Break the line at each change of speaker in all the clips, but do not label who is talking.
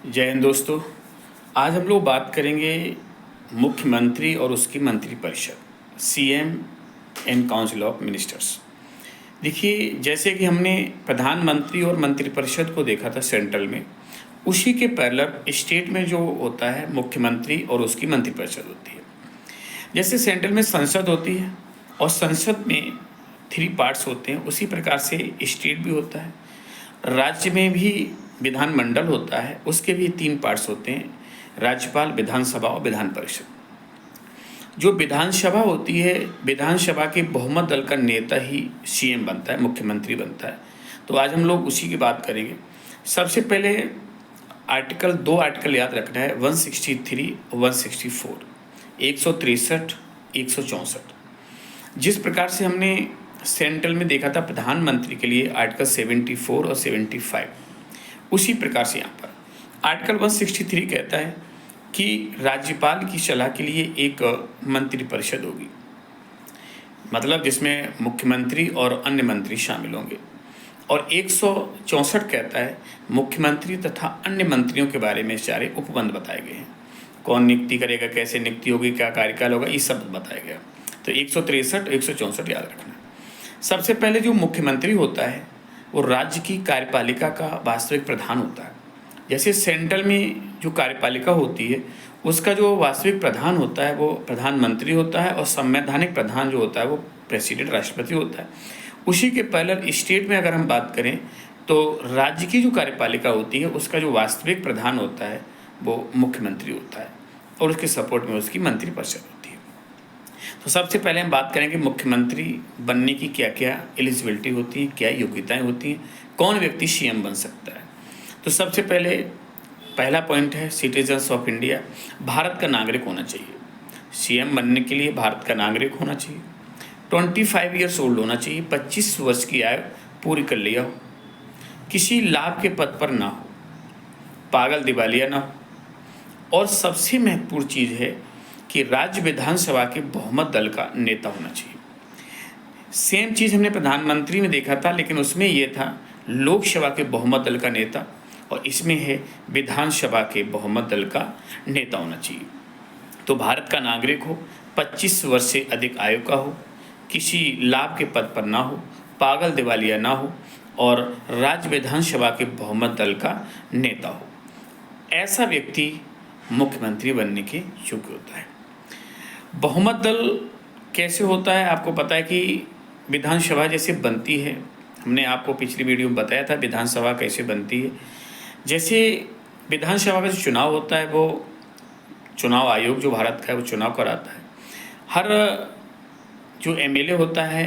जय हिंद दोस्तों। आज हम लोग बात करेंगे मुख्यमंत्री और उसकी मंत्रिपरिषद, CM and council of ministers. देखिए, जैसे कि हमने प्रधानमंत्री और मंत्रिपरिषद को देखा था सेंट्रल में, उसी के पैरेलल स्टेट में जो होता है मुख्यमंत्री और उसकी मंत्रिपरिषद होती है। जैसे सेंट्रल में संसद होती है और संसद में 3 पार्ट्स होते हैं, उसी प्रकार से स्टेट भी होता है। राज्य में भी विधानमंडल होता है, उसके भी 3 पार्ट्स होते हैं, राज्यपाल, विधानसभा और विधान परिषद। जो विधानसभा होती है, विधानसभा के बहुमत दल का नेता ही सीएम बनता है, मुख्यमंत्री बनता है। तो आज हम लोग उसी की बात करेंगे। सबसे पहले दो आर्टिकल याद रखना है, 163 और 164, 163, 164। जिस प्रकार से हमने सेंट्रल में देखा था प्रधानमंत्री के लिए आर्टिकल 74 और 75, उसी प्रकार से यहाँ पर आर्टिकल 163 कहता है कि राज्यपाल की सलाह के लिए एक मंत्रिपरिषद होगी, मतलब जिसमें मुख्यमंत्री और अन्य मंत्री शामिल होंगे। और 164 कहता है मुख्यमंत्री तथा अन्य मंत्रियों के बारे में सारे उपबंध बताए गए हैं, कौन नियुक्ति करेगा, कैसे नियुक्ति होगी, क्या कार्यकाल होगा, ये सब बताया गया। तो 163, 164 याद रखना। सबसे पहले जो मुख्यमंत्री होता है वो राज्य की कार्यपालिका का वास्तविक प्रधान होता है। जैसे सेंट्रल में जो कार्यपालिका होती है उसका जो वास्तविक प्रधान होता है वो प्रधानमंत्री होता है, और संवैधानिक प्रधान जो होता है वो प्रेसिडेंट, राष्ट्रपति होता है। उसी के पहले स्टेट में अगर हम बात करें तो राज्य की जो कार्यपालिका होती है उसका जो वास्तविक प्रधान होता है वो मुख्यमंत्री होता है, और उसके सपोर्ट में उसकी मंत्रिपरिषद होती है। तो सबसे पहले हम बात करेंगे मुख्यमंत्री बनने की क्या क्या एलिजिबिलिटी होती है, क्या योग्यताएं होती हैं, कौन व्यक्ति सीएम बन सकता है। तो सबसे पहला पॉइंट है सिटीजन्स ऑफ इंडिया, भारत का नागरिक होना चाहिए। सीएम बनने के लिए भारत का नागरिक होना चाहिए, 25 ईयर्स ओल्ड होना चाहिए, 25 वर्ष की आयु पूरी कर लिया हो, किसी लाभ के पद पर ना हो, पागल दिवालिया ना हो, और सबसे महत्वपूर्ण चीज़ है कि राज्य विधानसभा के बहुमत दल का नेता होना चाहिए। सेम चीज़ हमने प्रधानमंत्री में देखा था, लेकिन उसमें ये था लोकसभा के बहुमत दल का नेता, और इसमें है विधानसभा के बहुमत दल का नेता होना चाहिए। तो भारत का नागरिक हो, 25 वर्ष से अधिक आयु का हो, किसी लाभ के पद पर ना हो, पागल दिवालिया ना हो, और राज्य विधानसभा के बहुमत दल का नेता हो। ऐसा व्यक्ति मुख्यमंत्री बनने के योग्य होता है। बहुमत दल कैसे होता है, आपको पता है कि विधानसभा जैसे बनती है, हमने आपको पिछली वीडियो में बताया था विधानसभा कैसे बनती है। जैसे विधानसभा का जो चुनाव होता है वो चुनाव आयोग जो भारत का है वो चुनाव कराता है। हर जो एमएलए होता है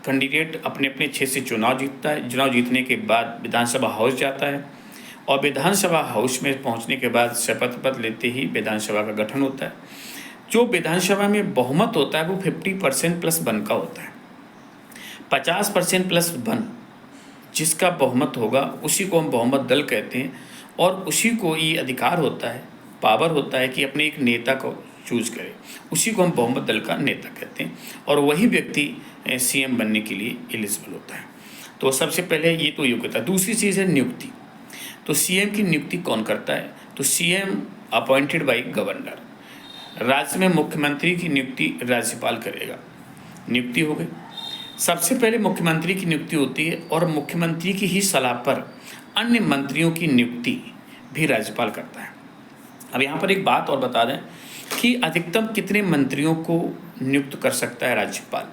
कैंडिडेट अपने अपने क्षेत्र से चुनाव जीतता है, चुनाव जीतने के बाद विधानसभा हाउस जाता है, और विधानसभा हाउस में पहुंचने के बाद शपथ पत्र लेते ही विधानसभा का गठन होता है। जो विधानसभा में बहुमत होता है वो 50% प्लस वन का होता है। 50% प्लस वन जिसका बहुमत होगा उसी को हम बहुमत दल कहते हैं, और उसी को ये अधिकार होता है, पावर होता है कि अपने एक नेता को चूज करे, उसी को हम बहुमत दल का नेता कहते हैं, और वही व्यक्ति सीएम बनने के लिए एलिजिबल होता है। तो सबसे पहले ये तो योग्यता। दूसरी चीज़ है नियुक्ति। तो सीएम की नियुक्ति कौन करता है, तो सीएम अपॉइंटेड बाय गवर्नर। राज्य में मुख्यमंत्री की नियुक्ति राज्यपाल करेगा। नियुक्ति हो गई। सबसे पहले मुख्यमंत्री की नियुक्ति होती है, और मुख्यमंत्री की ही सलाह पर अन्य मंत्रियों की नियुक्ति भी राज्यपाल करता है। अब यहाँ पर एक बात और बता दें कि अधिकतम कितने मंत्रियों को नियुक्त कर सकता है राज्यपाल।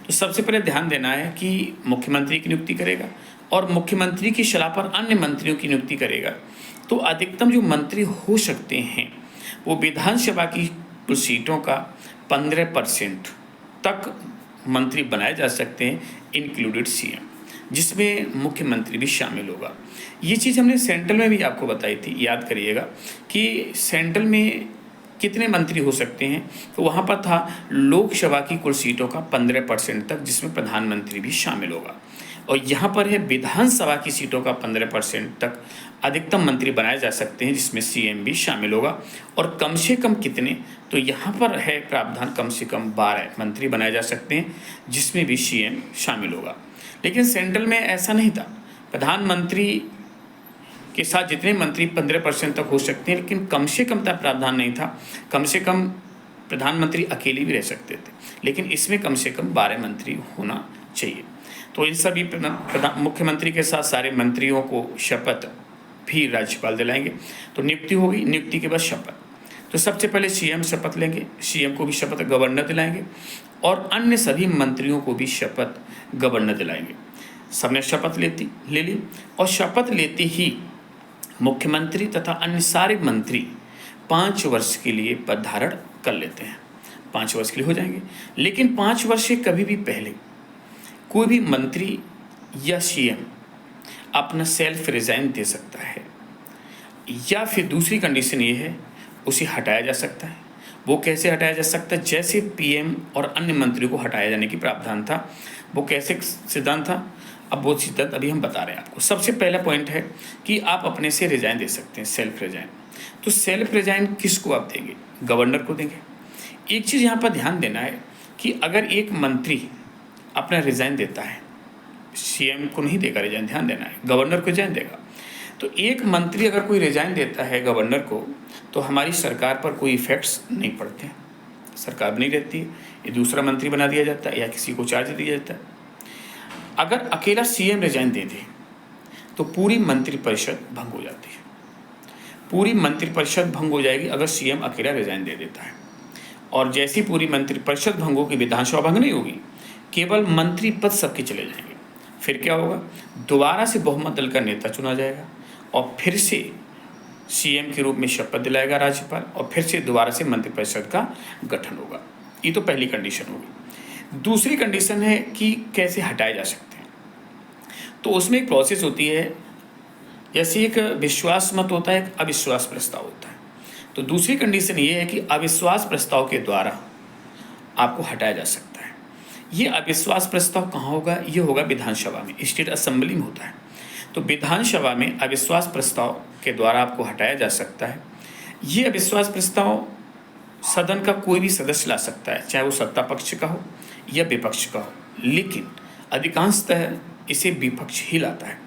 तो सबसे पहले ध्यान देना है कि मुख्यमंत्री की नियुक्ति करेगा और मुख्यमंत्री की सलाह पर अन्य मंत्रियों की नियुक्ति करेगा। तो अधिकतम जो मंत्री हो सकते हैं वो विधानसभा की कुल सीटों का 15% तक मंत्री बनाए जा सकते हैं, इंक्लूडेड सीएम, जिसमें मुख्यमंत्री भी शामिल होगा। ये चीज़ हमने सेंट्रल में भी आपको बताई थी, याद करिएगा कि सेंट्रल में कितने मंत्री हो सकते हैं। तो वहाँ पर था लोकसभा की कुल सीटों का 15% तक, जिसमें प्रधानमंत्री भी शामिल होगा। और यहाँ पर है विधानसभा की सीटों का 15% तक अधिकतम मंत्री बनाए जा सकते हैं, जिसमें सीएम भी शामिल होगा। और कम से कम कितने, तो यहाँ पर है प्रावधान, कम से कम 12 मंत्री बनाए जा सकते हैं, जिसमें भी सीएम शामिल होगा। लेकिन सेंट्रल में ऐसा नहीं था। प्रधानमंत्री के साथ जितने मंत्री 15% तक हो सकते हैं, लेकिन कम से कम तक प्रावधान नहीं था। कम से कम प्रधानमंत्री अकेले भी रह सकते थे, लेकिन इसमें कम से कम 12 मंत्री होना चाहिए। तो इन सभी मुख्यमंत्री के साथ सारे मंत्रियों को शपथ भी राज्यपाल दिलाएंगे। तो नियुक्ति होगी, नियुक्ति के बाद शपथ। तो सबसे पहले सीएम शपथ लेंगे, सीएम को भी शपथ गवर्नर दिलाएंगे, और अन्य सभी मंत्रियों को भी शपथ गवर्नर दिलाएंगे। सबने शपथ ले ली, और शपथ लेते ही मुख्यमंत्री तथा अन्य सारे मंत्री 5 वर्ष के लिए पद धारण कर लेते हैं। 5 वर्ष के लिए हो जाएंगे। लेकिन 5 वर्ष से कभी भी पहले कोई भी मंत्री या सीएम अपना सेल्फ रिजाइन दे सकता है, या फिर दूसरी कंडीशन ये है उसे हटाया जा सकता है। वो कैसे हटाया जा सकता है? जैसे पीएम और अन्य मंत्रियों को हटाया जाने की प्रावधान था, वो कैसे सिद्धांत था, अब वो सिद्धांत अभी हम बता रहे हैं आपको। सबसे पहला पॉइंट है कि आप अपने से रिजाइन दे सकते हैं, सेल्फ रिजाइन। तो सेल्फ रिजाइन किसको आप देंगे? गवर्नर को देंगे। एक चीज़ यहाँ पर ध्यान देना है कि अगर एक मंत्री अपना रिजाइन देता है, सीएम को नहीं देगा रिजाइन, ध्यान देना है, गवर्नर को रिजाइन देगा। तो एक मंत्री अगर कोई रिजाइन देता है गवर्नर को, तो हमारी सरकार पर कोई इफेक्ट्स नहीं पड़ते हैं, सरकार बनी रहती है, ये दूसरा मंत्री बना दिया जाता है या किसी को चार्ज दिया जाता है। अगर अकेला सीएम रिजाइन दे दे तो पूरी मंत्रिपरिषद भंग हो जाती है। पूरी मंत्रिपरिषद भंग हो जाएगी अगर सीएम अकेला रिजाइन दे देता है। और जैसी पूरी मंत्रिपरिषद भंग होगी, विधानसभा भंग नहीं होगी, केवल मंत्री पद सबके चले जाएंगे। फिर क्या होगा? दोबारा से बहुमत दल का नेता चुना जाएगा, और फिर से सीएम के रूप में शपथ दिलाएगा राज्यपाल, और फिर से दोबारा से मंत्रिपरिषद का गठन होगा। ये तो पहली कंडीशन होगी। दूसरी कंडीशन है कि कैसे हटाए जा सकते हैं। तो उसमें एक प्रोसेस होती है, जैसे एक विश्वास मत होता है, एक अविश्वास प्रस्ताव होता है। तो दूसरी कंडीशन ये है कि अविश्वास प्रस्ताव के द्वारा आपको हटाया जा सकता है। ये अविश्वास प्रस्ताव कहाँ होगा? ये होगा विधानसभा में, स्टेट असेंबली में होता है। तो विधानसभा में अविश्वास प्रस्ताव के द्वारा आपको हटाया जा सकता है। ये अविश्वास प्रस्ताव सदन का कोई भी सदस्य ला सकता है, चाहे वो सत्ता पक्ष का हो या विपक्ष का हो, लेकिन अधिकांशतः इसे विपक्ष ही लाता है।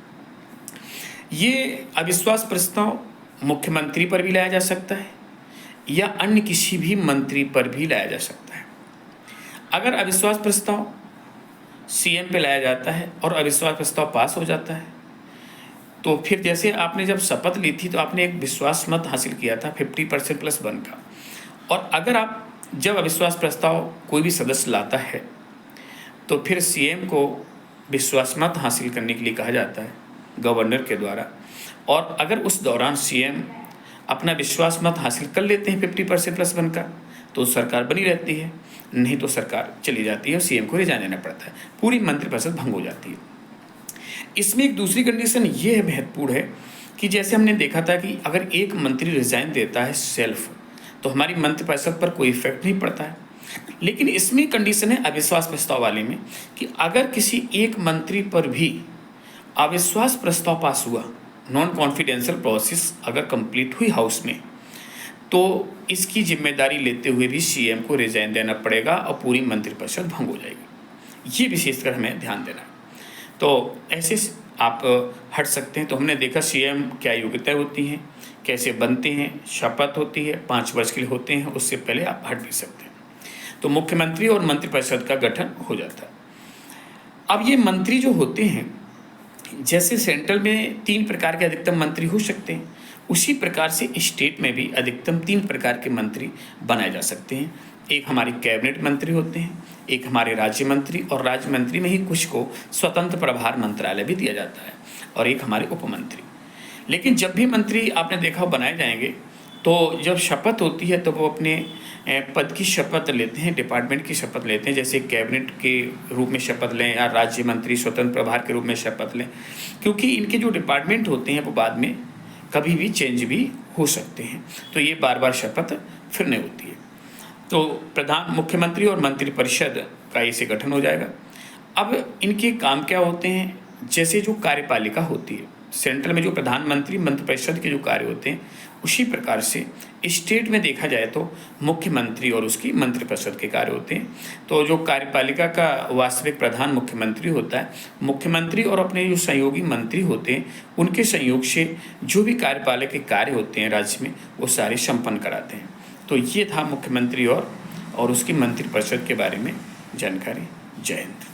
ये अविश्वास प्रस्ताव मुख्यमंत्री पर भी लाया जा सकता है या अन्य किसी भी मंत्री पर भी लाया जा सकता है। अगर अविश्वास प्रस्ताव सीएम पे लाया जाता है और अविश्वास प्रस्ताव पास हो जाता है, तो फिर जैसे आपने जब शपथ ली थी तो आपने एक विश्वास मत हासिल किया था 50% + 1 का, और अगर आप जब अविश्वास प्रस्ताव कोई भी सदस्य लाता है तो फिर सीएम को विश्वास मत हासिल करने के लिए कहा जाता है गवर्नर के द्वारा, और अगर उस दौरान सीएम अपना विश्वास मत हासिल कर लेते हैं 50% + 1 का, तो सरकार बनी रहती है, नहीं तो सरकार चली जाती है और सीएम को रिजाइन देना पड़ता है, पूरी मंत्रिपरिषद भंग हो जाती है। इसमें एक दूसरी कंडीशन ये है, महत्वपूर्ण है, कि जैसे हमने देखा था कि अगर एक मंत्री रिजाइन देता है सेल्फ, तो हमारी मंत्रिपरिषद पर कोई इफेक्ट नहीं पड़ता है। लेकिन इसमें कंडीशन है अविश्वास प्रस्ताव वाले में कि अगर किसी एक मंत्री पर भी अविश्वास प्रस्ताव पास हुआ, नॉन कॉन्फिडेंशियल प्रोसेस अगर कंप्लीट हुई हाउस में, तो इसकी जिम्मेदारी लेते हुए भी सीएम को रिजाइन देना पड़ेगा और पूरी मंत्रिपरिषद भंग हो जाएगी। ये विशेषकर हमें ध्यान देना है। तो ऐसे आप हट सकते हैं। तो हमने देखा सीएम क्या योग्यता होती हैं, कैसे बनते हैं, शपथ होती है, 5 वर्ष के लिए होते हैं, उससे पहले आप हट भी सकते हैं। तो मुख्यमंत्री और मंत्रिपरिषद का गठन हो जाता है। अब ये मंत्री जो होते हैं, जैसे सेंट्रल में 3 प्रकार के अधिकतम मंत्री हो सकते हैं, उसी प्रकार से स्टेट में भी अधिकतम 3 प्रकार के मंत्री बनाए जा सकते हैं। एक हमारे कैबिनेट मंत्री होते हैं, एक हमारे राज्य मंत्री, और राज्य मंत्री में ही कुछ को स्वतंत्र प्रभार मंत्रालय भी दिया जाता है, और एक हमारे उप मंत्री। लेकिन जब भी मंत्री आपने देखा बनाए जाएंगे, तो जब शपथ होती है तो वो अपने पद की शपथ लेते हैं, डिपार्टमेंट की शपथ लेते हैं, जैसे कैबिनेट के रूप में शपथ लें या राज्य मंत्री स्वतंत्र प्रभार के रूप में शपथ लें, क्योंकि इनके जो डिपार्टमेंट होते हैं वो बाद में कभी भी चेंज भी हो सकते हैं, तो ये बार शपथ फिर नहीं होती है। तो मुख्यमंत्री और मंत्रिपरिषद का ऐसे गठन हो जाएगा। अब इनके काम क्या होते हैं? जैसे जो कार्यपालिका होती है, सेंट्रल में जो प्रधानमंत्री मंत्रिपरिषद के जो कार्य होते हैं, उसी प्रकार से स्टेट में देखा जाए तो मुख्यमंत्री और उसकी मंत्रिपरिषद के कार्य होते हैं। तो जो कार्यपालिका का वास्तविक प्रधान मुख्यमंत्री होता है, मुख्यमंत्री और अपने जो सहयोगी मंत्री होते हैं, उनके संयोग से जो भी कार्यपालक के कार्य होते हैं राज्य में, वो सारे संपन्न कराते हैं। तो ये था मुख्यमंत्री और उसकी मंत्रिपरिषद के बारे में जानकारी। जय हिंद।